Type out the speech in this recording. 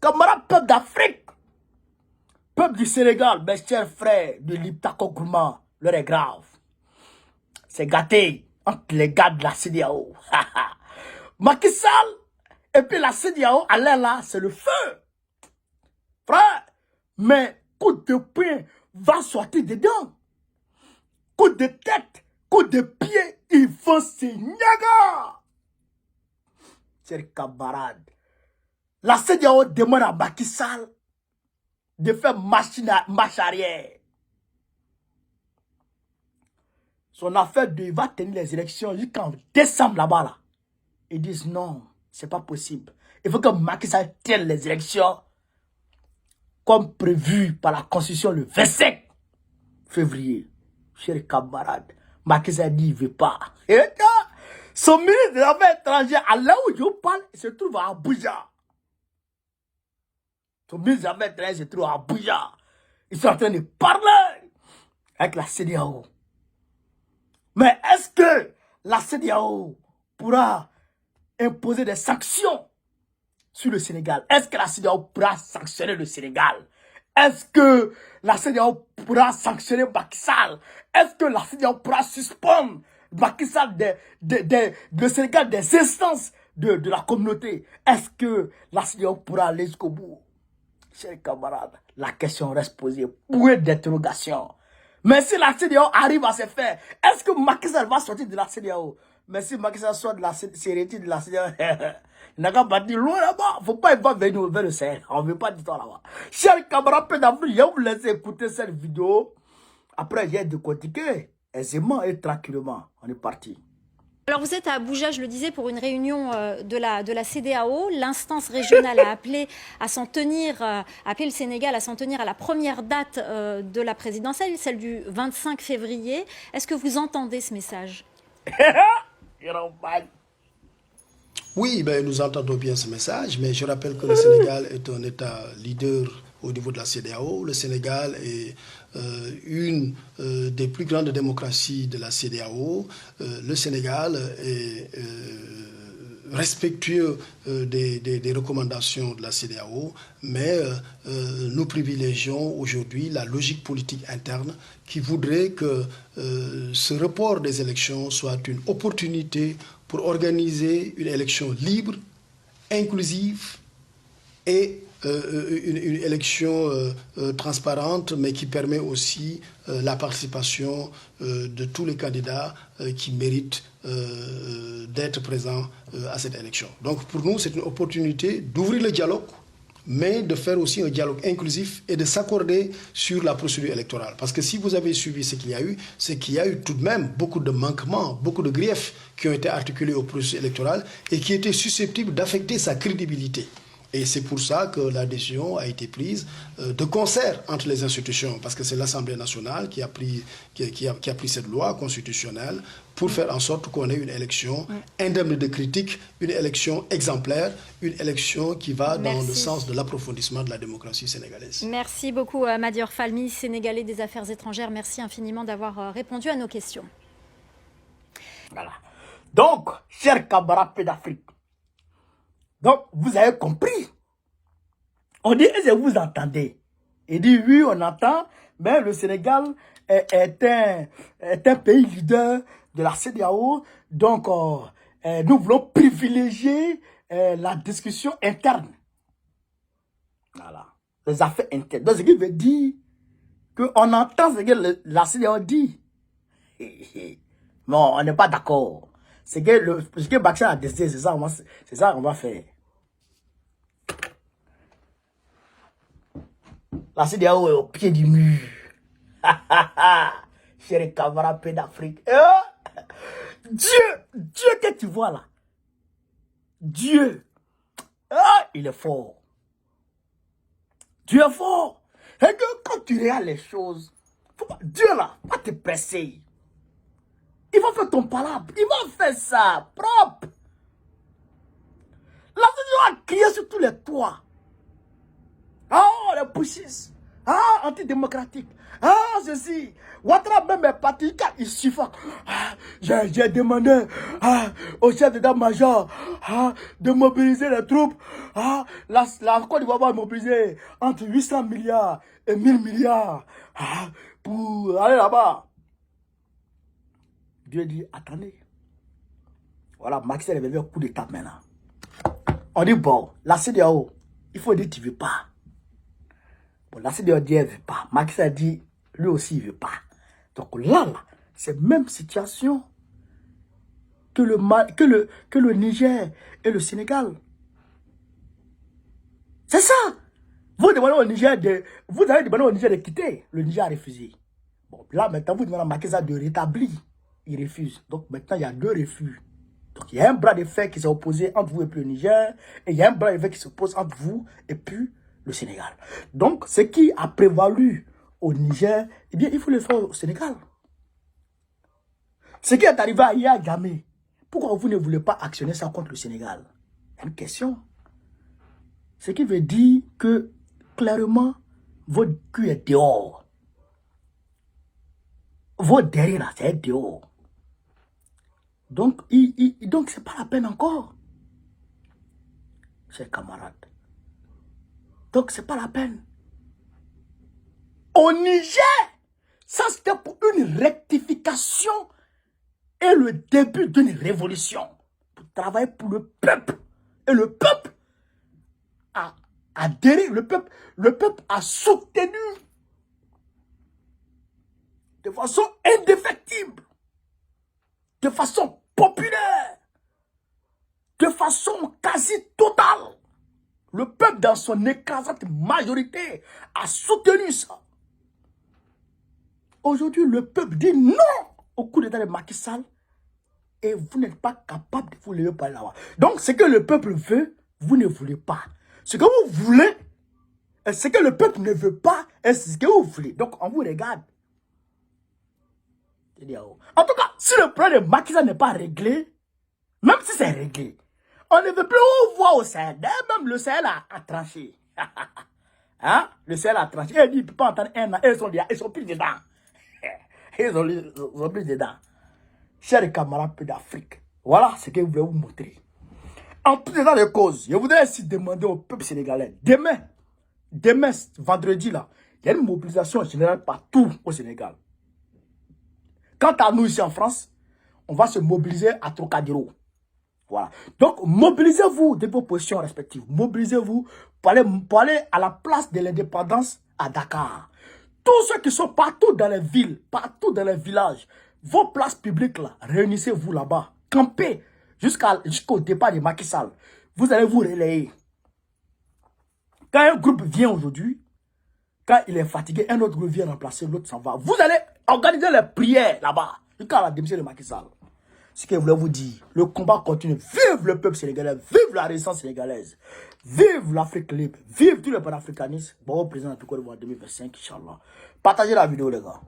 camarades peuple d'Afrique, peuple du Sénégal, mes chers frères de l'Iptako Gourma, l'heure est grave. C'est gâté entre les gars de la CEDEAO. Macky Sall et puis la CEDEAO, allez là, c'est le feu. Frère, mais coup de poing va sortir dedans. Coup de tête, coup de pied, ils vont se néger. Chers camarades, la CEDEAO demande à Macky Sall de faire marche arrière. Son affaire il va tenir les élections jusqu'en décembre là-bas. Là. Ils disent non, c'est pas possible. Il faut que Macky Sall tienne les élections comme prévu par la Constitution le 25 février. Chers camarades, Macky Sall dit il ne veut pas. Et son ministre des Affaires étrangères, à là où je parle, il se trouve à Abuja. Son ministre des Affaires étrangères se trouve à Abuja. Ils sont en train de parler avec la CEDEAO. Mais est-ce que la CEDEAO pourra imposer des sanctions sur le Sénégal? Est-ce que la CEDEAO pourra sanctionner le Sénégal? Est-ce que la CEDEAO pourra sanctionner Macky Sall? Est-ce que la CEDEAO pourra suspendre Macky Sall le Sénégal des instances de la communauté? Est-ce que la CEDEAO pourra aller jusqu'au bout? Chers camarades, la question reste posée. Point d'interrogation. Mais si la CEDEAO arrive à se faire, est-ce que Macky Sall va sortir de la CEDEAO? Mais si Macky Sall sort de la CEDEAO, de la CEDEAO, il n'a qu'à partir loin là-bas. Faut pas venir vers le Sahel. On ne veut pas d'histoire là-bas. Chers camarades, je vais vous laisser écouter cette vidéo. Après, je vais décortiquer aisément et tranquillement. On est parti. Alors vous êtes à Abuja, je le disais, pour une réunion de la CEDEAO. L'instance régionale a appelé à s'en tenir, appelé le Sénégal à s'en tenir à la première date de la présidentielle, celle du 25 février. Est-ce que vous entendez ce message? Oui, ben, nous entendons bien ce message, mais je rappelle que le Sénégal est un État leader au niveau de la CEDEAO. Le Sénégal est une des plus grandes démocraties de la CEDEAO. Le Sénégal est respectueux des recommandations de la CEDEAO, mais nous privilégions aujourd'hui la logique politique interne qui voudrait que ce report des élections soit une opportunité pour organiser une élection libre, inclusive et une élection transparente, mais qui permet aussi la participation de tous les candidats qui méritent d'être présents à cette élection. Donc pour nous, c'est une opportunité d'ouvrir le dialogue, mais de faire aussi un dialogue inclusif et de s'accorder sur la procédure électorale. Parce que si vous avez suivi ce qu'il y a eu, c'est qu'il y a eu tout de même beaucoup de manquements, beaucoup de griefs qui ont été articulés au processus électoral et qui étaient susceptibles d'affecter sa crédibilité. Et c'est pour ça que la décision a été prise de concert entre les institutions, parce que c'est l'Assemblée nationale qui a pris cette loi constitutionnelle pour faire en sorte qu'on ait une élection indemne de critiques, une élection exemplaire, une élection qui va dans le sens de l'approfondissement de la démocratie sénégalaise. Merci beaucoup Madior Falmi, Sénégalais des Affaires étrangères. Merci infiniment d'avoir répondu à nos questions. Voilà. Donc, chers camarades d'Afrique, donc, vous avez compris. On dit, est-ce que vous entendez? Il dit, oui, on entend, mais le Sénégal est un pays leader de la CEDEAO. Donc, nous voulons privilégier la discussion interne. Voilà. Les affaires internes. Donc, ce qui veut dire qu'on entend ce que la CEDEAO dit. Non, on n'est pas d'accord. Ce que Macky Sall a décidé, c'est ça qu'on va faire. La CEDEAO est au pied du mur. Chéri camarades d'Afrique. Dieu que tu vois là. Dieu. Il est fort. Dieu est fort. Et que quand tu regardes les choses, Dieu là, va te presser. Il va faire ton palabre. Il va faire ça propre. La CEDEAO a crié sur tous les toits. Oh, les pushistes. Ah, antidémocratique. Ah, ceci. Ouattara même est parti, il suffit. Ah, j'ai demandé au chef d'état-major de mobiliser les troupes. Ah, la Côte d'Ivoire va mobiliser entre 800 milliards et 1000 milliards pour aller là-bas. Dieu dit, attendez. Voilà, Macky Sall est venu au coup d'état maintenant. On dit, bon, la CEDEAO, il faut dire que tu ne veux pas. Bon, la CEDEAO dit, elle ne veut pas. Macky Sall dit, lui aussi, il ne veut pas. Donc là, c'est la même situation que le Niger et le Sénégal. C'est ça. Vous avez demandé au Niger de quitter. Le Niger a refusé. Bon, là, maintenant, vous demandez à Macky Sall de rétablir. Il refuse. Donc maintenant, il y a deux refus. Donc il y a un bras de fer qui s'est opposé entre vous et puis le Niger. Et il y a un bras de fer qui s'oppose entre vous et puis le Sénégal. Donc ce qui a prévalu au Niger, eh bien, il faut le faire au Sénégal. Ce qui est arrivé à Yaya Jammeh, pourquoi vous ne voulez pas actionner ça contre le Sénégal? Il y a une question. Ce qui veut dire que, clairement, votre cul est dehors. Votre derrière, là, c'est dehors. Donc, donc c'est pas la peine encore, chers camarades. Donc, c'est pas la peine. Au Niger, ça c'était pour une rectification et le début d'une révolution. Pour travailler pour le peuple. Et le peuple a adhéré, le peuple a soutenu de façon indéfectible, de façon populaire, de façon quasi totale. Le peuple, dans son écrasante majorité, a soutenu ça. Aujourd'hui, le peuple dit non au coup d'état de Macky Sall et vous n'êtes pas capable de vous lever par là-bas. Donc, ce que le peuple veut, vous ne voulez pas. Ce que vous voulez, et ce que le peuple ne veut pas, et c'est ce que vous voulez. Donc, on vous regarde. En tout cas, si le problème de Macky Sall n'est pas réglé, même si c'est réglé, on ne veut plus voir au Sahel. Même le Sahel a tranché. Hein? Le Sahel a tranché. Il dit, il ne peut pas entendre un an. Ils sont plus dedans. Ils sont plus dedans. Chers camarades d'Afrique, voilà ce que je voulais vous montrer. En tout état de cause, je voudrais aussi demander au peuple sénégalais, demain, vendredi, là, il y a une mobilisation générale partout au Sénégal. Quant à nous ici en France, on va se mobiliser à Trocadéro. Voilà. Donc, mobilisez-vous de vos positions respectives. Mobilisez-vous pour aller à la place de l'indépendance à Dakar. Tous ceux qui sont partout dans les villes, partout dans les villages, vos places publiques là, réunissez-vous là-bas. Campez jusqu'au départ de Macky Sall. Vous allez vous relayer. Quand un groupe vient aujourd'hui, quand il est fatigué, un autre groupe vient remplacer, l'autre s'en va. Vous allez organiser les prières là-bas. Jusqu'à la démission de Macky Sall. Ce que je voulais vous dire, le combat continue. Vive le peuple sénégalais, vive la résistance sénégalaise, vive l'Afrique libre, vive tous les panafricanistes. Bon, président de la Côte d'Ivoire 2025, Inch'Allah. Partagez la vidéo, les gars.